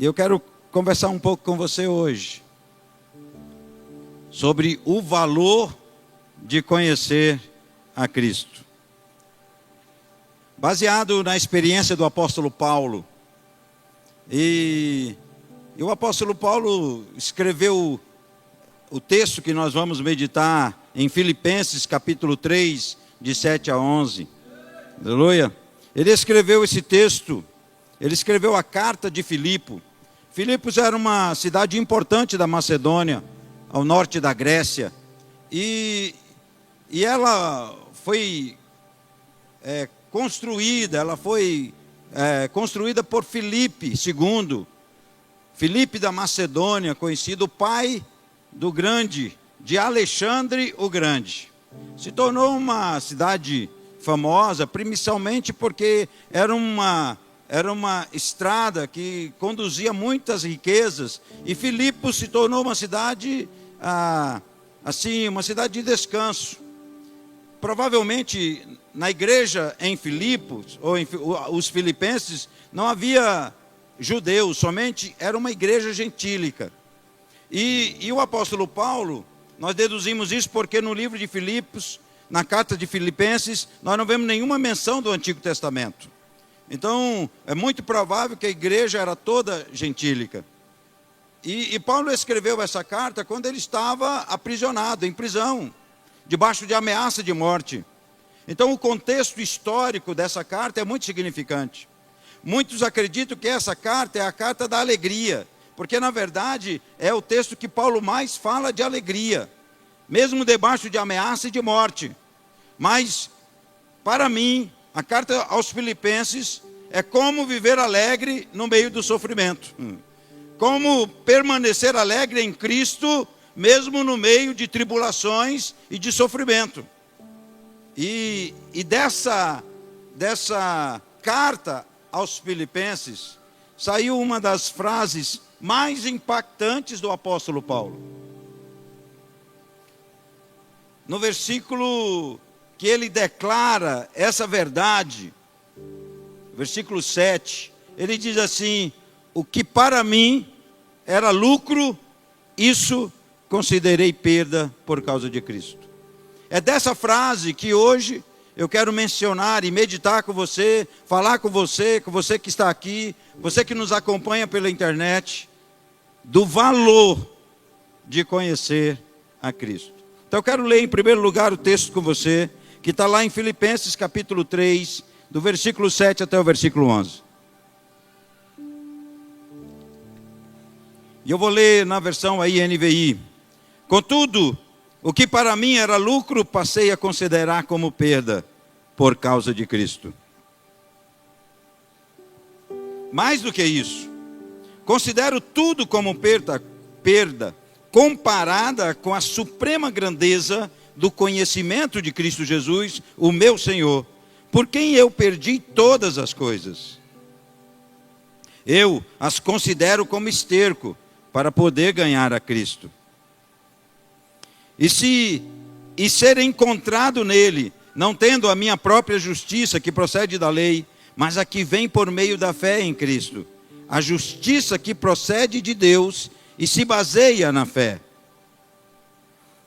E eu quero conversar um pouco com você hoje sobre o valor de conhecer a Cristo. Baseado na experiência do apóstolo Paulo. E o apóstolo Paulo escreveu o texto que nós vamos meditar em Filipenses capítulo 3, de 7 a 11. Aleluia. Ele escreveu esse texto, ele escreveu a carta de Filipe. Filipos era uma cidade importante da Macedônia, ao norte da Grécia. E ela foi construída por Filipe II. Filipe da Macedônia, conhecido pai do grande, de Alexandre o Grande. Se tornou uma cidade famosa, principalmente porque era uma estrada que conduzia muitas riquezas. E Filipos se tornou uma cidade, uma cidade de descanso. Provavelmente, na igreja em Filipos, os filipenses, não havia judeus, somente era uma igreja gentílica. E o apóstolo Paulo, nós deduzimos isso porque no livro de Filipos, na carta de Filipenses, nós não vemos nenhuma menção do Antigo Testamento. Então, é muito provável que a igreja era toda gentílica. E Paulo escreveu essa carta quando ele estava aprisionado, em prisão, debaixo de ameaça de morte. Então, o contexto histórico dessa carta é muito significante. Muitos acreditam que essa carta é a carta da alegria, porque, na verdade, é o texto que Paulo mais fala de alegria, mesmo debaixo de ameaça e de morte. Mas, para mim, a carta aos Filipenses é como viver alegre no meio do sofrimento. Como permanecer alegre em Cristo, mesmo no meio de tribulações e de sofrimento. E dessa carta aos Filipenses, saiu uma das frases mais impactantes do apóstolo Paulo. No versículo que ele declara essa verdade, versículo 7, ele diz assim: o que para mim era lucro, isso considerei perda por causa de Cristo. É dessa frase que hoje eu quero mencionar e meditar com você, falar com você que está aqui, você que nos acompanha pela internet, do valor de conhecer a Cristo. Então eu quero ler em primeiro lugar o texto com você, que está lá em Filipenses capítulo 3, do versículo 7 até o versículo 11. E eu vou ler na versão aí NVI. Contudo, o que para mim era lucro, passei a considerar como perda, por causa de Cristo. Mais do que isso, considero tudo como perda, comparada com a suprema grandeza do conhecimento de Cristo Jesus, o meu Senhor, por quem eu perdi todas as coisas. Eu as considero como esterco, para poder ganhar a Cristo. E ser encontrado nele, não tendo a minha própria justiça que procede da lei, mas a que vem por meio da fé em Cristo. A justiça que procede de Deus e se baseia na fé.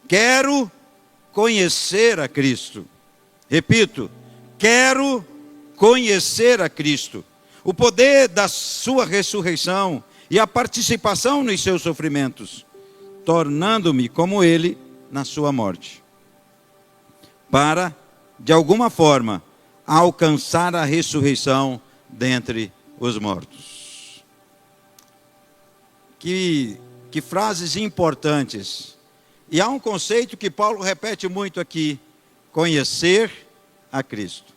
Quero conhecer a Cristo. Repito, quero conhecer a Cristo. O poder da sua ressurreição e a participação nos seus sofrimentos, tornando-me como ele na sua morte, para, de alguma forma, alcançar a ressurreição dentre os mortos. Que frases importantes. E há um conceito que Paulo repete muito aqui: conhecer a Cristo.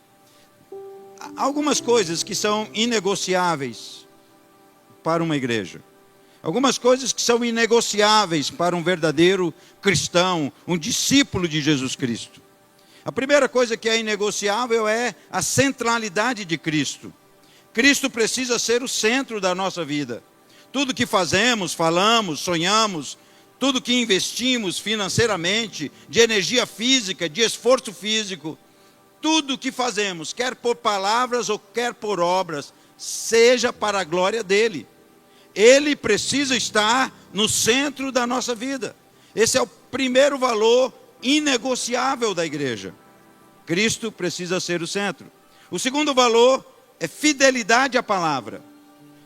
Há algumas coisas que são inegociáveis para uma igreja. Algumas coisas que são inegociáveis para um verdadeiro cristão, um discípulo de Jesus Cristo. A primeira coisa que é inegociável é a centralidade de Cristo. Cristo precisa ser o centro da nossa vida. Tudo que fazemos, falamos, sonhamos, tudo que investimos financeiramente, de energia física, de esforço físico, tudo que fazemos, quer por palavras ou quer por obras, seja para a glória dele. ele precisa estar no centro da nossa vida. Esse é o primeiro valor inegociável da igreja. Cristo precisa ser o centro. O segundo valor é fidelidade à palavra.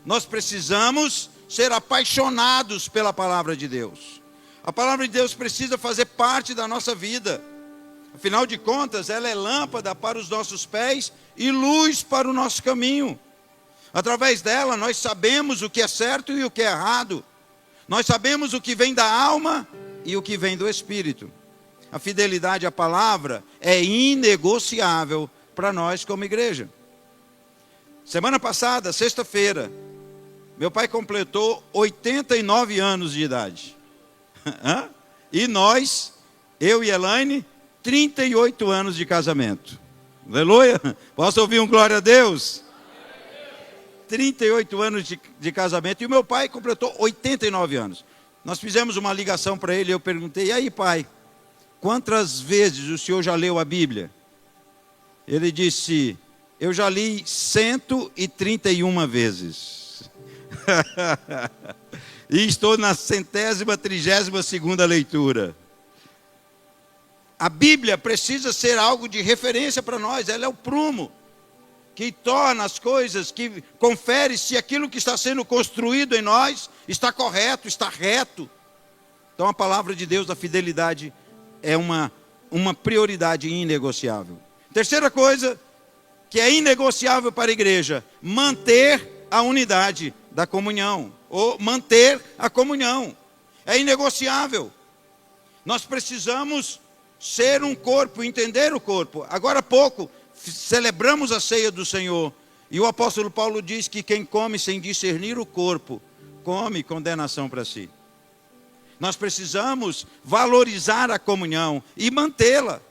Nós precisamos ser apaixonados pela palavra de Deus. A palavra de Deus precisa fazer parte da nossa vida. Afinal de contas, ela é lâmpada para os nossos pés e luz para o nosso caminho. Através dela, nós sabemos o que é certo e o que é errado. Nós sabemos o que vem da alma e o que vem do espírito. A fidelidade à palavra é inegociável para nós como igreja. Semana passada, sexta-feira, meu pai completou 89 anos de idade. E nós, eu e Elaine, 38 anos de casamento. Aleluia! Posso ouvir um glória a Deus? 38 anos de casamento. E o meu pai completou 89 anos. Nós fizemos uma ligação para ele e eu perguntei: e aí, pai, quantas vezes o senhor já leu a Bíblia? Ele disse: eu já li 131 vezes. E estou na 132ª leitura. A Bíblia precisa ser algo de referência para nós. Ela é o prumo que torna as coisas, que confere se aquilo que está sendo construído em nós está correto, está reto. Então a palavra de Deus, a fidelidade, é uma prioridade inegociável. Terceira coisa que é inegociável para a igreja: manter a unidade da comunhão, ou manter a comunhão. É inegociável. Nós precisamos ser um corpo, entender o corpo. Agora há pouco celebramos a ceia do Senhor, e o apóstolo Paulo diz que quem come sem discernir o corpo, come condenação para si. Nós precisamos valorizar a comunhão e mantê-la.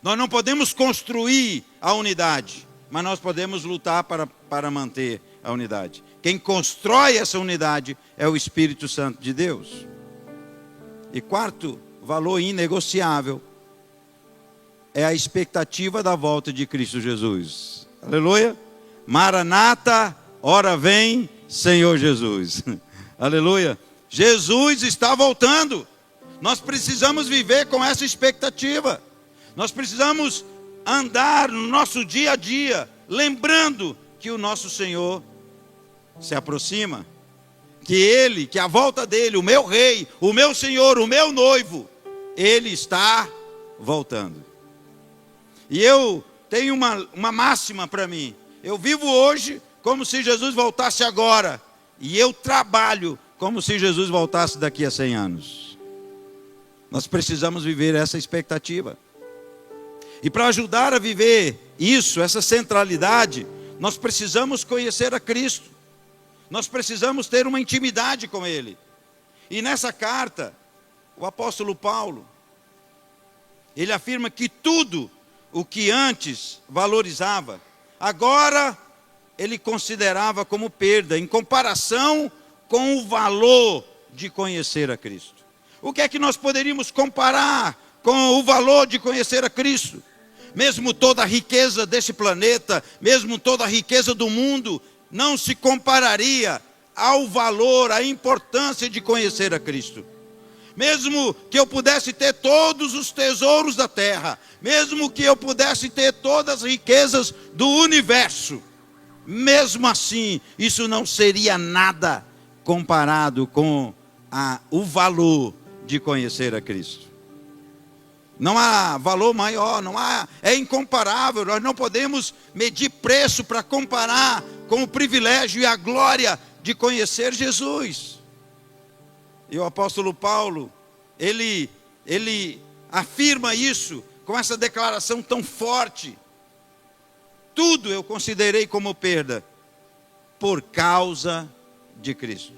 Nós não podemos construir a unidade, mas nós podemos lutar para manter a unidade. Quem constrói essa unidade é o Espírito Santo de Deus. E quarto valor inegociável é a expectativa da volta de Cristo Jesus. Aleluia. Maranata, ora vem, Senhor Jesus. Aleluia. Jesus está voltando. Nós precisamos viver com essa expectativa. Nós precisamos andar no nosso dia a dia, lembrando que o nosso Senhor se aproxima. Que a volta dele, o meu rei, o meu Senhor, o meu noivo, ele está voltando. E eu tenho uma máxima para mim: eu vivo hoje como se Jesus voltasse agora, e eu trabalho como se Jesus voltasse daqui a 100 anos. Nós precisamos viver essa expectativa. E para ajudar a viver isso, essa centralidade, nós precisamos conhecer a Cristo. Nós precisamos ter uma intimidade com Ele. E nessa carta, o apóstolo Paulo, ele afirma que tudo o que antes valorizava, agora ele considerava como perda, em comparação com o valor de conhecer a Cristo. O que é que nós poderíamos comparar com o valor de conhecer a Cristo? Mesmo toda a riqueza desse planeta, mesmo toda a riqueza do mundo, não se compararia ao valor, à importância de conhecer a Cristo. Mesmo que eu pudesse ter todos os tesouros da terra, mesmo que eu pudesse ter todas as riquezas do universo, mesmo assim, isso não seria nada comparado com o valor de conhecer a Cristo. Não há valor maior, é incomparável. Nós não podemos medir preço para comparar com o privilégio e a glória de conhecer Jesus. E o apóstolo Paulo, ele afirma isso com essa declaração tão forte: tudo eu considerei como perda por causa de Cristo.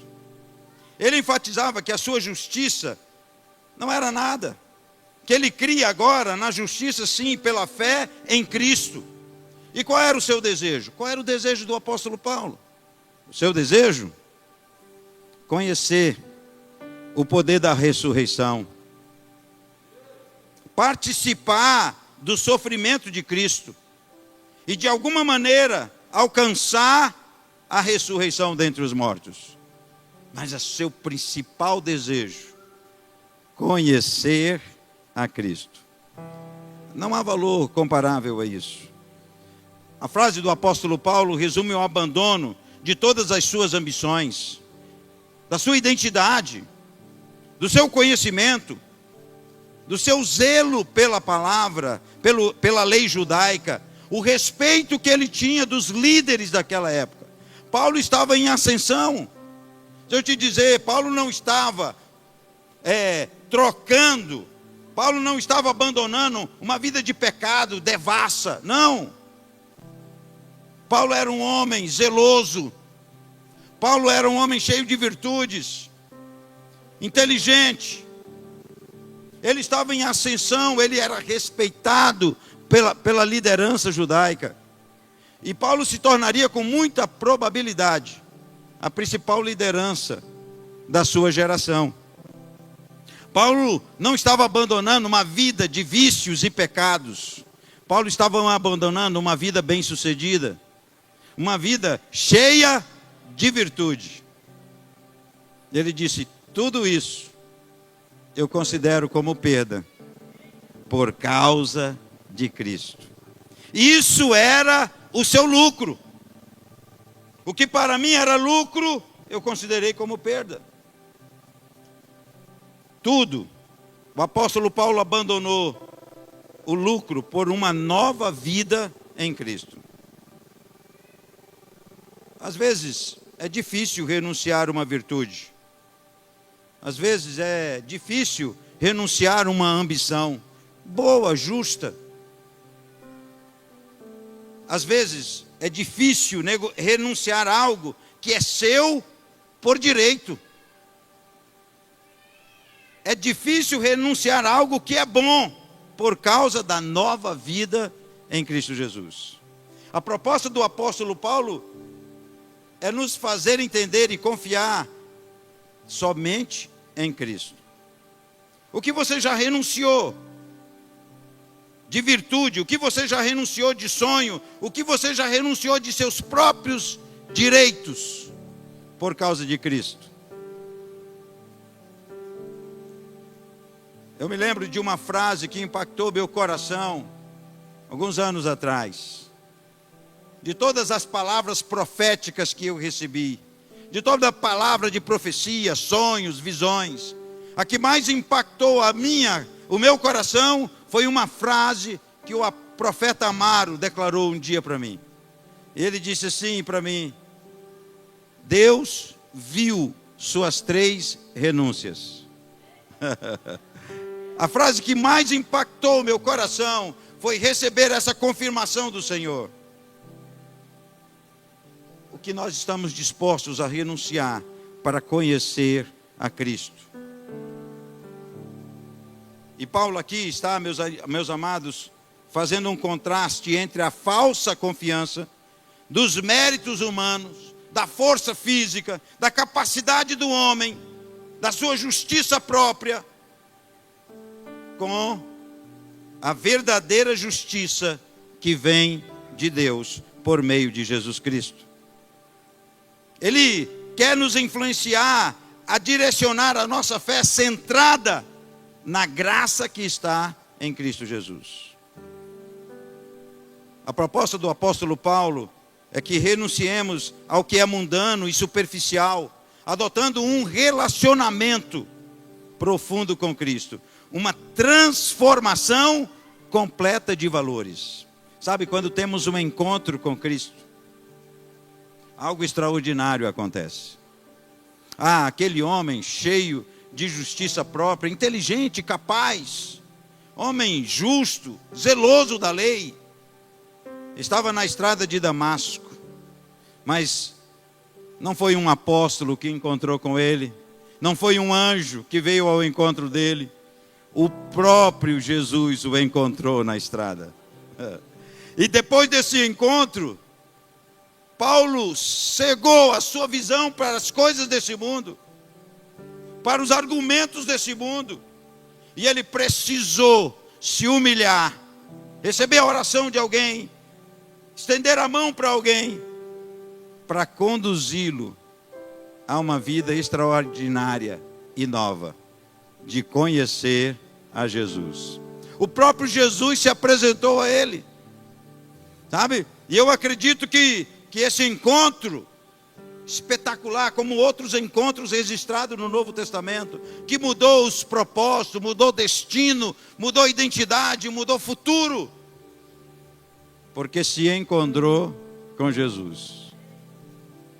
Ele enfatizava que a sua justiça não era nada, que ele cria agora na justiça, sim, pela fé em Cristo. E qual era o seu desejo? Qual era o desejo do apóstolo Paulo? O seu desejo? Conhecer o poder da ressurreição, participar do sofrimento de Cristo e de alguma maneira alcançar a ressurreição dentre os mortos. Mas o seu principal desejo, conhecer a Cristo. Não há valor comparável a isso. A frase do apóstolo Paulo resume o abandono de todas as suas ambições, da sua identidade, do seu conhecimento, do seu zelo pela palavra, pela lei judaica, o respeito que ele tinha dos líderes daquela época. Paulo estava em ascensão. Se eu te dizer, Paulo não estava trocando, Paulo não estava abandonando uma vida de pecado, devassa, não. Paulo era um homem zeloso, Paulo era um homem cheio de virtudes, inteligente, ele estava em ascensão, ele era respeitado pela liderança judaica, e Paulo se tornaria com muita probabilidade a principal liderança da sua geração. Paulo não estava abandonando uma vida de vícios e pecados. Paulo estava abandonando uma vida bem-sucedida, uma vida cheia de virtude. Ele disse: tudo isso eu considero como perda por causa de Cristo. Isso era o seu lucro. O que para mim era lucro, eu considerei como perda. Tudo. O apóstolo Paulo abandonou o lucro por uma nova vida em Cristo. Às vezes é difícil renunciar a uma virtude. Às vezes é difícil renunciar a uma ambição boa, justa. Às vezes é difícil renunciar a algo que é seu por direito. É difícil renunciar a algo que é bom por causa da nova vida em Cristo Jesus. A proposta do apóstolo Paulo é nos fazer entender e confiar somente em Cristo. O que você já renunciou de virtude, o que você já renunciou de sonho, o que você já renunciou de seus próprios direitos por causa de Cristo. Eu me lembro de uma frase que impactou meu coração alguns anos atrás. De todas as palavras proféticas que eu recebi, de toda a palavra de profecia, sonhos, visões, a que mais impactou o meu coração foi uma frase que o profeta Amaro declarou um dia para mim. Ele disse assim para mim: Deus viu suas 3 renúncias. A frase que mais impactou meu coração foi receber essa confirmação do Senhor. O que nós estamos dispostos a renunciar para conhecer a Cristo. E Paulo aqui está, meus amados, fazendo um contraste entre a falsa confiança dos méritos humanos, da força física, da capacidade do homem, da sua justiça própria, com a verdadeira justiça que vem de Deus por meio de Jesus Cristo. Ele quer nos influenciar a direcionar a nossa fé centrada na graça que está em Cristo Jesus. A proposta do apóstolo Paulo é que renunciemos ao que é mundano e superficial, adotando um relacionamento profundo com Cristo, uma transformação completa de valores. Sabe, quando temos um encontro com Cristo, algo extraordinário acontece. Aquele homem cheio de justiça própria, inteligente, capaz, homem justo, zeloso da lei, estava na estrada de Damasco, mas não foi um apóstolo que encontrou com ele, não foi um anjo que veio ao encontro dele, o próprio Jesus o encontrou na estrada. E depois desse encontro, Paulo cegou a sua visão para as coisas desse mundo, para os argumentos desse mundo, e ele precisou se humilhar, receber a oração de alguém, estender a mão para alguém, para conduzi-lo a uma vida extraordinária e nova, de conhecer a Jesus. O próprio Jesus se apresentou a ele, sabe? E eu acredito que esse encontro espetacular, como outros encontros registrados no Novo Testamento, que mudou os propósitos, mudou o destino, mudou a identidade, mudou o futuro, porque se encontrou com Jesus.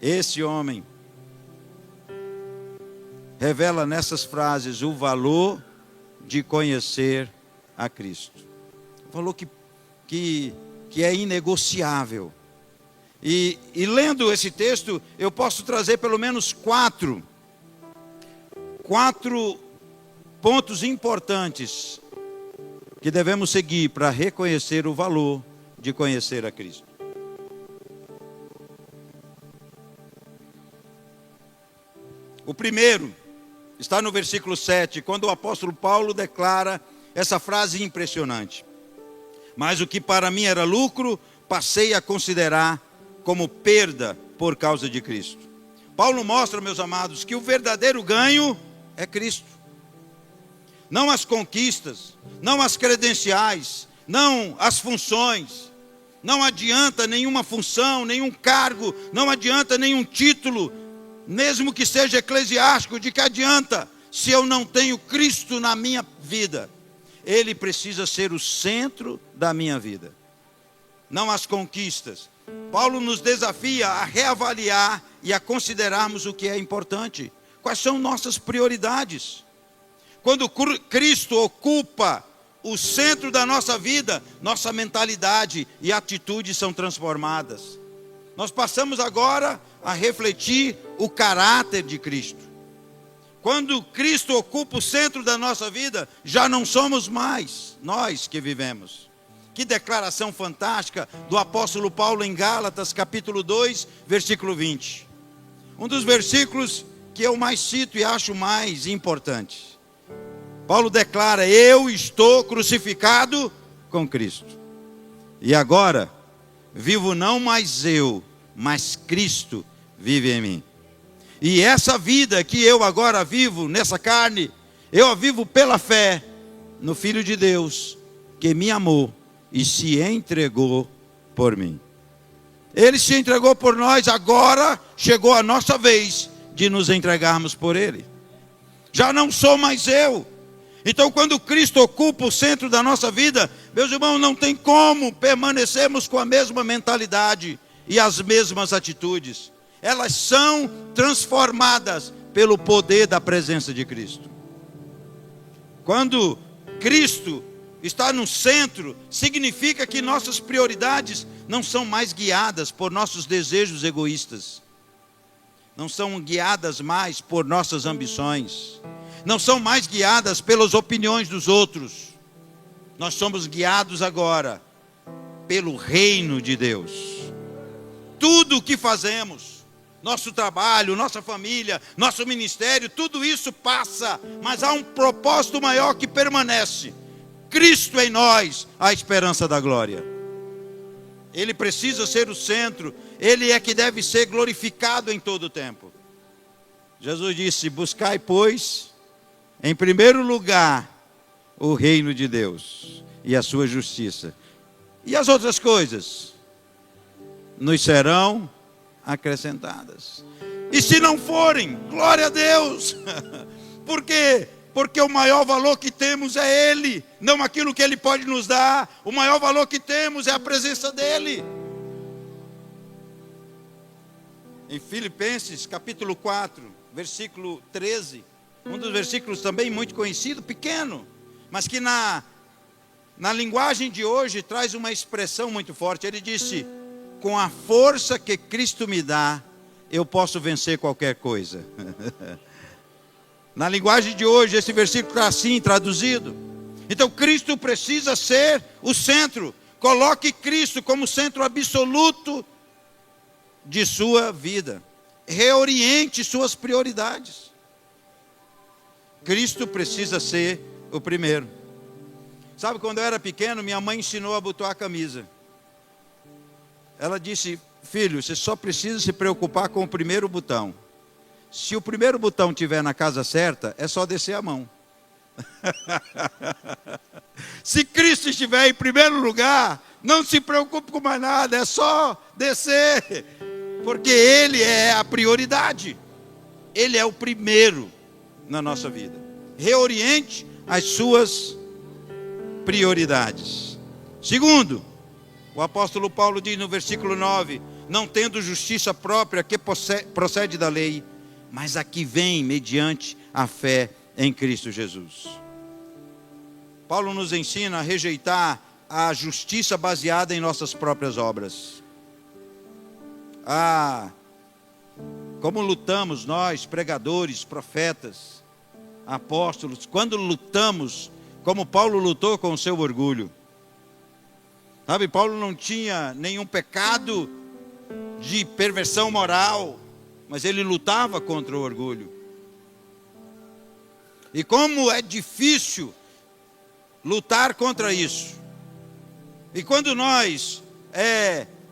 Esse homem revela nessas frases o valor de conhecer a Cristo. O valor que é inegociável. E lendo esse texto, eu posso trazer pelo menos quatro pontos importantes que devemos seguir para reconhecer o valor de conhecer a Cristo. O primeiro está no versículo 7, quando o apóstolo Paulo declara essa frase impressionante: mas o que para mim era lucro, passei a considerar como perda por causa de Cristo. Paulo mostra, meus amados, que o verdadeiro ganho é Cristo. Não as conquistas, não as credenciais, não as funções. Não adianta nenhuma função, nenhum cargo, não adianta nenhum título, mesmo que seja eclesiástico, de que adianta se eu não tenho Cristo na minha vida? Ele precisa ser o centro da minha vida, não as conquistas. Paulo nos desafia a reavaliar e a considerarmos o que é importante. Quais são nossas prioridades? Quando Cristo ocupa o centro da nossa vida, nossa mentalidade e atitudes são transformadas. Nós passamos agora a refletir o caráter de Cristo. Quando Cristo ocupa o centro da nossa vida, já não somos mais nós que vivemos. Que declaração fantástica do apóstolo Paulo em Gálatas, capítulo 2, versículo 20. Um dos versículos que eu mais cito e acho mais importante. Paulo declara: eu estou crucificado com Cristo. E agora, vivo não mais eu, mas Cristo vive em mim. E essa vida que eu agora vivo nessa carne, eu a vivo pela fé no Filho de Deus, que me amou e se entregou por mim. Ele se entregou por nós, agora chegou a nossa vez de nos entregarmos por Ele. Já não sou mais eu. Então, quando Cristo ocupa o centro da nossa vida, meus irmãos, não tem como permanecermos com a mesma mentalidade e as mesmas atitudes. Elas são transformadas pelo poder da presença de Cristo. Quando Cristo está no centro, significa que nossas prioridades não são mais guiadas por nossos desejos egoístas. Não são guiadas mais por nossas ambições. Não são mais guiadas pelas opiniões dos outros. Nós somos guiados agora pelo reino de Deus. Tudo o que fazemos, nosso trabalho, nossa família, nosso ministério, tudo isso passa, mas há um propósito maior que permanece. Cristo em nós, a esperança da glória. Ele precisa ser o centro, Ele é que deve ser glorificado em todo o tempo. Jesus disse: buscai, pois, em primeiro lugar, o reino de Deus e a sua justiça. E as outras coisas nos serão acrescentadas. E se não forem, glória a Deus. Por quê? Porque o maior valor que temos é Ele, não aquilo que Ele pode nos dar. O maior valor que temos é a presença dEle. Em Filipenses, capítulo 4, versículo 13, um dos versículos também muito conhecido, pequeno, mas que na linguagem de hoje traz uma expressão muito forte. Ele disse: com a força que Cristo me dá, eu posso vencer qualquer coisa. Na linguagem de hoje, esse versículo está assim traduzido. Então, Cristo precisa ser o centro. Coloque Cristo como centro absoluto de sua vida. Reoriente suas prioridades. Cristo precisa ser o primeiro. Sabe, quando eu era pequeno, minha mãe ensinou a abotoar a camisa. Ela disse: filho, você só precisa se preocupar com o primeiro botão. Se o primeiro botão estiver na casa certa, é só descer a mão. Se Cristo estiver em primeiro lugar, não se preocupe com mais nada, é só descer. Porque Ele é a prioridade. Ele é o primeiro na nossa vida. Reoriente as suas prioridades. Segundo, o apóstolo Paulo diz no versículo 9: não tendo justiça própria que procede da lei, mas a que vem mediante a fé em Cristo Jesus. Paulo nos ensina a rejeitar a justiça baseada em nossas próprias obras. Como lutamos nós, pregadores, profetas, apóstolos, quando lutamos, como Paulo lutou com o seu orgulho. Sabe, Paulo não tinha nenhum pecado de perversão moral, mas ele lutava contra o orgulho. E como é difícil lutar contra isso. E quando nós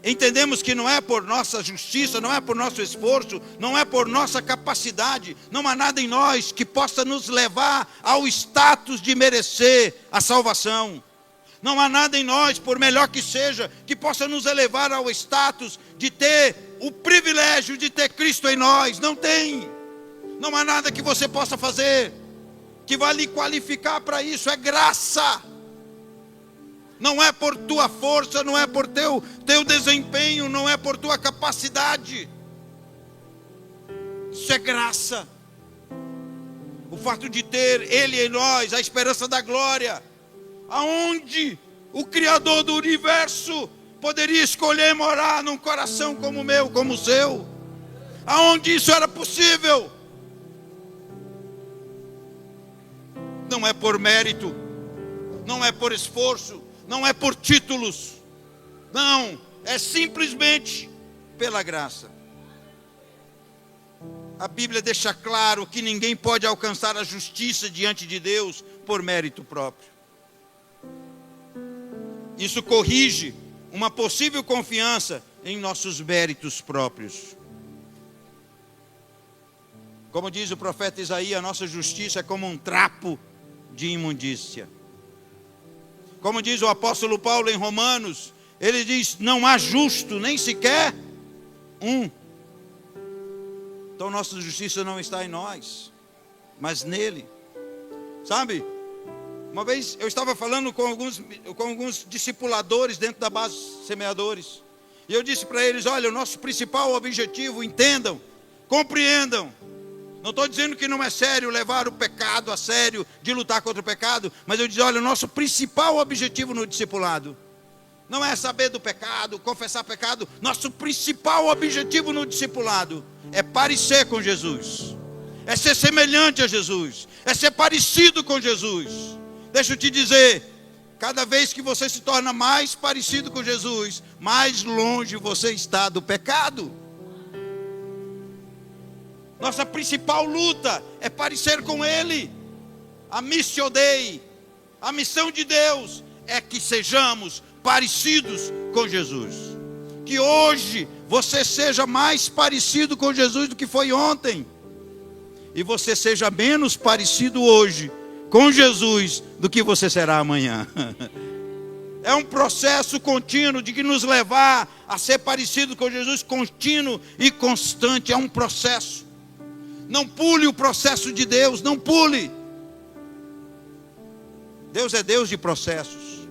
entendemos que não é por nossa justiça, não é por nosso esforço, não é por nossa capacidade, não há nada em nós que possa nos levar ao status de merecer a salvação. Não há nada em nós, por melhor que seja, que possa nos elevar ao status de ter o privilégio de ter Cristo em nós. Não tem. Não há nada que você possa fazer que vai lhe qualificar para isso. É graça. Não é por tua força, não é por teu desempenho, não é por tua capacidade. Isso é graça. O fato de ter Ele em nós, a esperança da glória. Aonde o Criador do universo poderia escolher morar num coração como o meu, como o seu? Aonde isso era possível? Não é por mérito, não é por esforço, não é por títulos. Não, é simplesmente pela graça. A Bíblia deixa claro que ninguém pode alcançar a justiça diante de Deus por mérito próprio. Isso corrige uma possível confiança em nossos méritos próprios. Como diz o profeta Isaías, a nossa justiça é como um trapo de imundícia. Como diz o apóstolo Paulo em Romanos, ele diz: não há justo, nem sequer um. Então nossa justiça não está em nós, mas nele. Sabe? Uma vez eu estava falando com alguns discipuladores dentro da base semeadores. E eu disse para eles: olha, o nosso principal objetivo, entendam, compreendam. Não estou dizendo que não é sério levar o pecado a sério, de lutar contra o pecado. Mas eu disse: olha, o nosso principal objetivo no discipulado não é saber do pecado, confessar pecado. Nosso principal objetivo no discipulado é parecer com Jesus. É ser semelhante a Jesus. É ser parecido com Jesus. Deixa eu te dizer, cada vez que você se torna mais parecido com Jesus, mais longe você está do pecado. Nossa principal luta é parecer com Ele. A missio Dei, a missão de Deus é que sejamos parecidos com Jesus. Que hoje você seja mais parecido com Jesus do que foi ontem. E você seja menos parecido hoje com Jesus do que você será amanhã. É um processo contínuo de que nos levar a ser parecido com Jesus, contínuo e constante. É um processo. Não pule o processo de Deus, não pule. Deus é Deus de processos.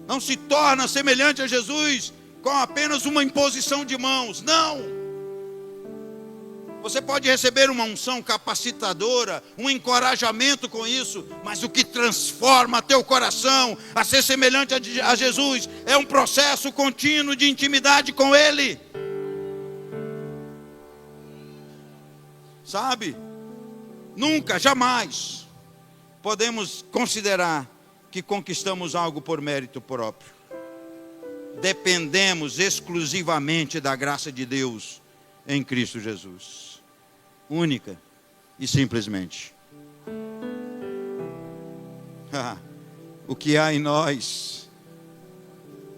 Não se torna semelhante a Jesus com apenas uma imposição de mãos. Não. Você pode receber uma unção capacitadora, um encorajamento com isso, mas o que transforma teu coração a ser semelhante a Jesus é um processo contínuo de intimidade com Ele. Sabe? Nunca, jamais podemos considerar que conquistamos algo por mérito próprio. Dependemos exclusivamente da graça de Deus em Cristo Jesus. Única e simplesmente. O que há em nós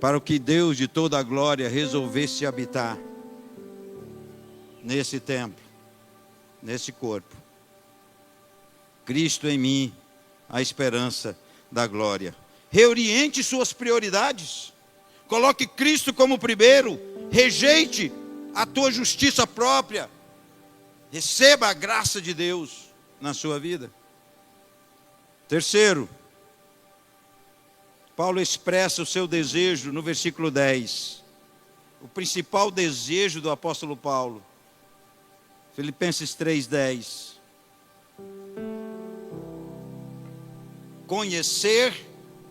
para que Deus de toda a glória resolvesse habitar nesse templo, nesse corpo. Cristo em mim, a esperança da glória. Reoriente suas prioridades. Coloque Cristo como primeiro. Rejeite a tua justiça própria. Receba a graça de Deus na sua vida. Terceiro, Paulo expressa o seu desejo no versículo 10. O principal desejo do apóstolo Paulo. Filipenses 3:10. Conhecer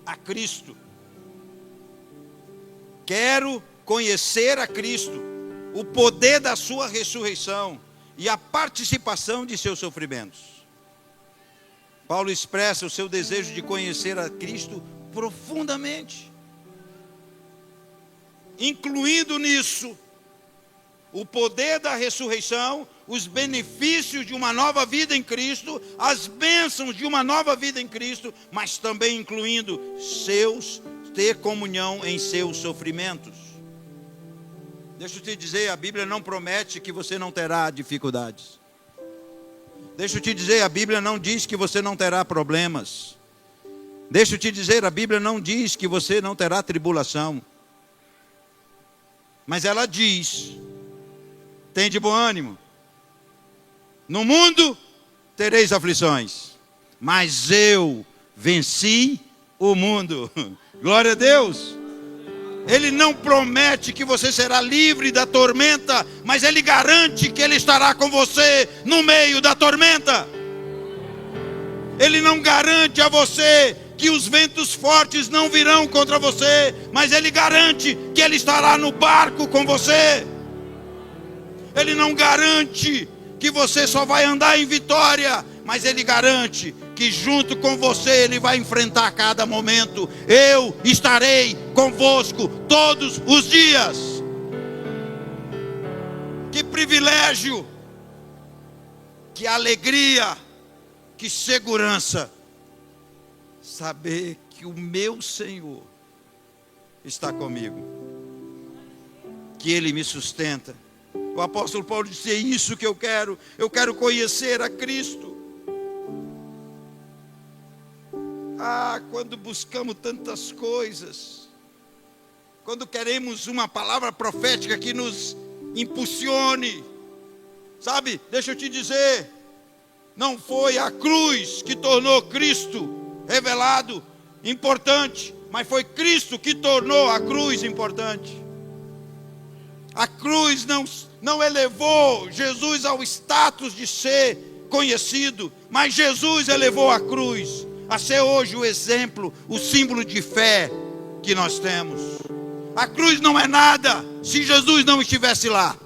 a Cristo. Quero conhecer a Cristo, o poder da sua ressurreição e a participação de seus sofrimentos. Paulo expressa o seu desejo de conhecer a Cristo profundamente, incluindo nisso o poder da ressurreição, os benefícios de uma nova vida em Cristo, as bênçãos de uma nova vida em Cristo, mas também incluindo ter comunhão em seus sofrimentos. Deixa eu te dizer, a Bíblia não promete que você não terá dificuldades. Deixa eu te dizer, a Bíblia não diz que você não terá problemas. Deixa eu te dizer, a Bíblia não diz que você não terá tribulação. Mas ela diz: tem de bom ânimo. No mundo tereis aflições, mas eu venci o mundo. Glória a Deus. Ele não promete que você será livre da tormenta, mas Ele garante que Ele estará com você no meio da tormenta. Ele não garante a você que os ventos fortes não virão contra você, mas Ele garante que Ele estará no barco com você. Ele não garante que você só vai andar em vitória, mas Ele garante que junto com você Ele vai enfrentar cada momento. Eu estarei convosco todos os dias. Que privilégio, que alegria, que segurança, saber que o meu Senhor está comigo, que Ele me sustenta. O apóstolo Paulo disse: é isso que eu quero conhecer a Cristo. Quando buscamos tantas coisas, quando queremos uma palavra profética que nos impulsione, sabe, deixa eu te dizer, não foi a cruz que tornou Cristo revelado importante, mas foi Cristo que tornou a cruz importante. A cruz não elevou Jesus ao status de ser conhecido, mas Jesus elevou a cruz a ser hoje o exemplo, o símbolo de fé que nós temos. A cruz não é nada se Jesus não estivesse lá.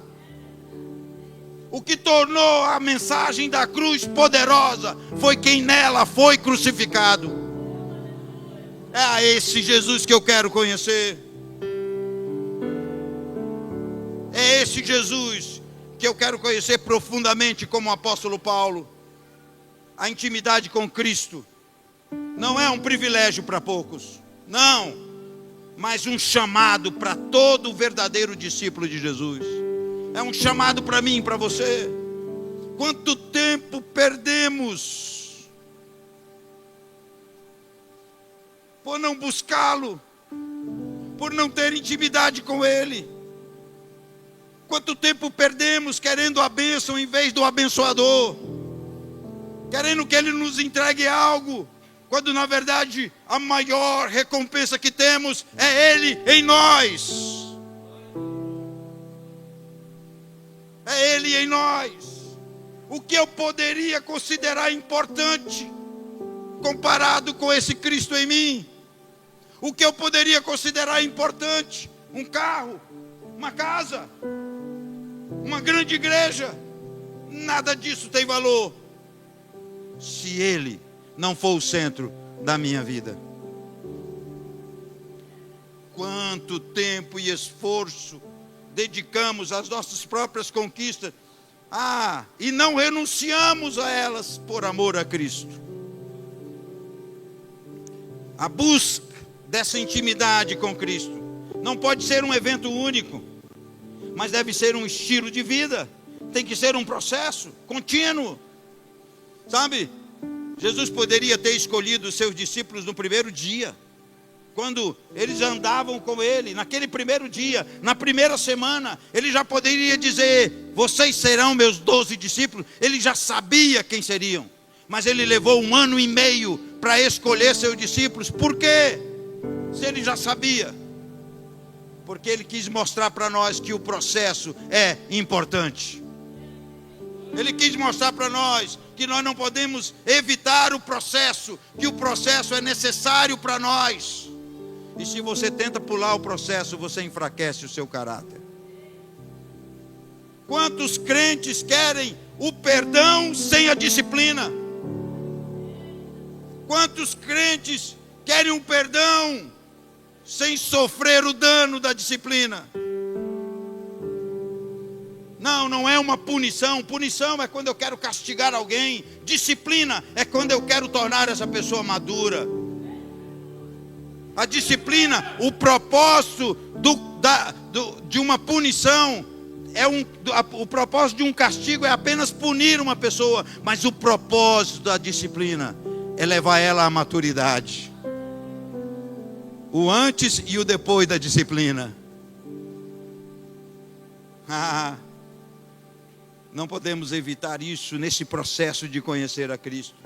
O que tornou a mensagem da cruz poderosa foi quem nela foi crucificado. É a esse Jesus que eu quero conhecer. É esse Jesus que eu quero conhecer profundamente, como o apóstolo Paulo. A intimidade com Cristo não é um privilégio para poucos, não, mas um chamado para todo verdadeiro discípulo de Jesus. É um chamado para mim, para você. Quanto tempo perdemos por não buscá-lo, por não ter intimidade com Ele? Quanto tempo perdemos querendo a bênção em vez do abençoador, querendo que Ele nos entregue algo, quando na verdade a maior recompensa que temos é Ele em nós. É Ele em nós. O que eu poderia considerar importante comparado com esse Cristo em mim? O que eu poderia considerar importante? Um carro, uma casa, uma grande igreja? Nada disso tem valor se Ele não for o centro da minha vida. Quanto tempo e esforço dedicamos às nossas próprias conquistas, e não renunciamos a elas por amor a Cristo. A busca dessa intimidade com Cristo Não pode ser um evento único, mas deve ser um estilo de vida. Tem que ser um processo contínuo. Sabe, Jesus poderia ter escolhido os seus discípulos no primeiro dia, quando eles andavam com ele, naquele primeiro dia, na primeira semana. Ele já poderia dizer: vocês serão meus 12 discípulos. Ele já sabia quem seriam, mas ele levou 1 ano e meio para escolher seus discípulos. Por quê? Se ele já sabia. Porque ele quis mostrar para nós que o processo é importante. Ele quis mostrar para nós que nós não podemos evitar o processo, que o processo é necessário para nós. E se você tenta pular o processo, você enfraquece o seu caráter. Quantos crentes querem o perdão sem a disciplina? Quantos crentes querem um perdão sem sofrer o dano da disciplina? Não é uma punição. Punição é quando eu quero castigar alguém. Disciplina é quando eu quero tornar essa pessoa madura. A disciplina, o propósito de uma punição, o propósito de um castigo é apenas punir uma pessoa. Mas o propósito da disciplina é levar ela à maturidade. O antes e o depois da disciplina. Não podemos evitar isso nesse processo de conhecer a Cristo.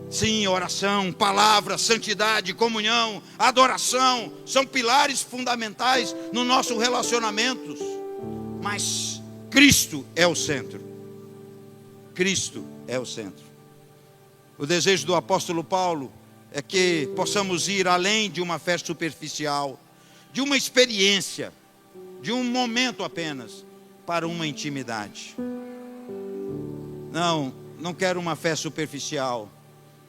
Sim, oração, palavra, santidade, comunhão, adoração são pilares fundamentais no nosso relacionamento. Mas Cristo é o centro. Cristo é o centro. O desejo do apóstolo Paulo é que possamos ir além de uma fé superficial, de uma experiência, de um momento apenas, para uma intimidade. Não quero uma fé superficial.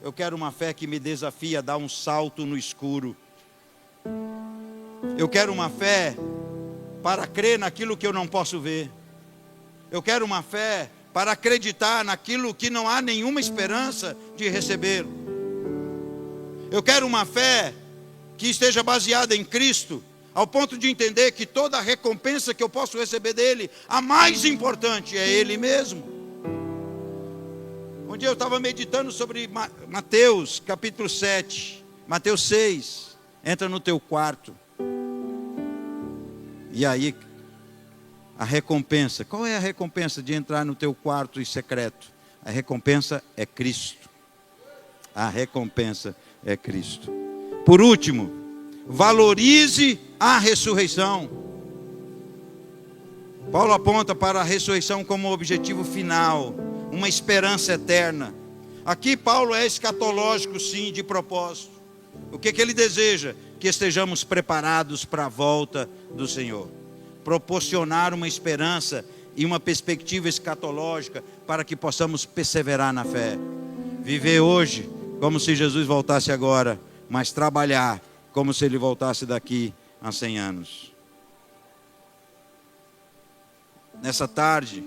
Eu quero uma fé que me desafia a dar um salto no escuro. Eu quero uma fé para crer naquilo que eu não posso ver. Eu quero uma fé para acreditar naquilo que não há nenhuma esperança de receber. Eu quero uma fé que esteja baseada em Cristo, ao ponto de entender que toda a recompensa que eu posso receber dele, a mais importante é ele mesmo. Um dia eu estava meditando sobre Mateus capítulo 7, Mateus 6, entra no teu quarto. E aí, a recompensa, qual é a recompensa de entrar no teu quarto em secreto? A recompensa é Cristo. A recompensa é Cristo. Por último, valorize a ressurreição. Paulo aponta para a ressurreição como objetivo final, uma esperança eterna. Aqui Paulo é escatológico, sim, de propósito. O que ele deseja? Que estejamos preparados para a volta do Senhor. Proporcionar uma esperança e uma perspectiva escatológica para que possamos perseverar na fé. Viver hoje como se Jesus voltasse agora, mas trabalhar como se ele voltasse daqui a 100 anos. Nessa tarde,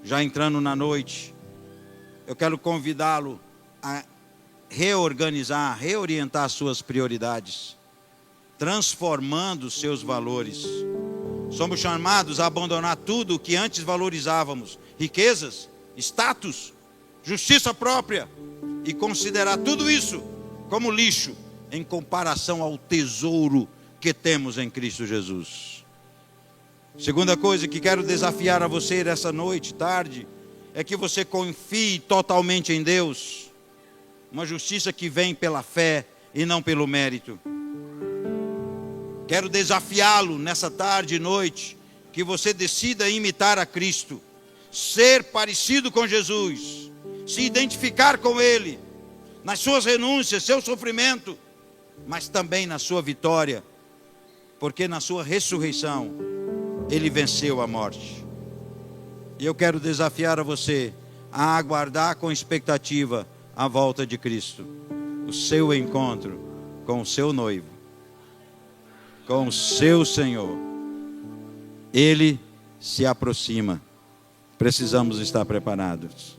já entrando na noite, eu quero convidá-lo a reorganizar, reorientar suas prioridades, transformando seus valores. Somos chamados a abandonar tudo o que antes valorizávamos, riquezas, status, justiça própria, e considerar tudo isso como lixo em comparação ao tesouro que temos em Cristo Jesus. Segunda coisa que quero desafiar a você nessa noite, tarde, é que você confie totalmente em Deus. Uma justiça que vem pela fé e não pelo mérito. Quero desafiá-lo nessa tarde e noite, que você decida imitar a Cristo, ser parecido com Jesus, se identificar com Ele, nas suas renúncias, seu sofrimento, mas também na sua vitória, porque na sua ressurreição, Ele venceu a morte. E eu quero desafiar a você a aguardar com expectativa a volta de Cristo, o seu encontro com o seu noivo, com o seu Senhor. Ele se aproxima. Precisamos estar preparados.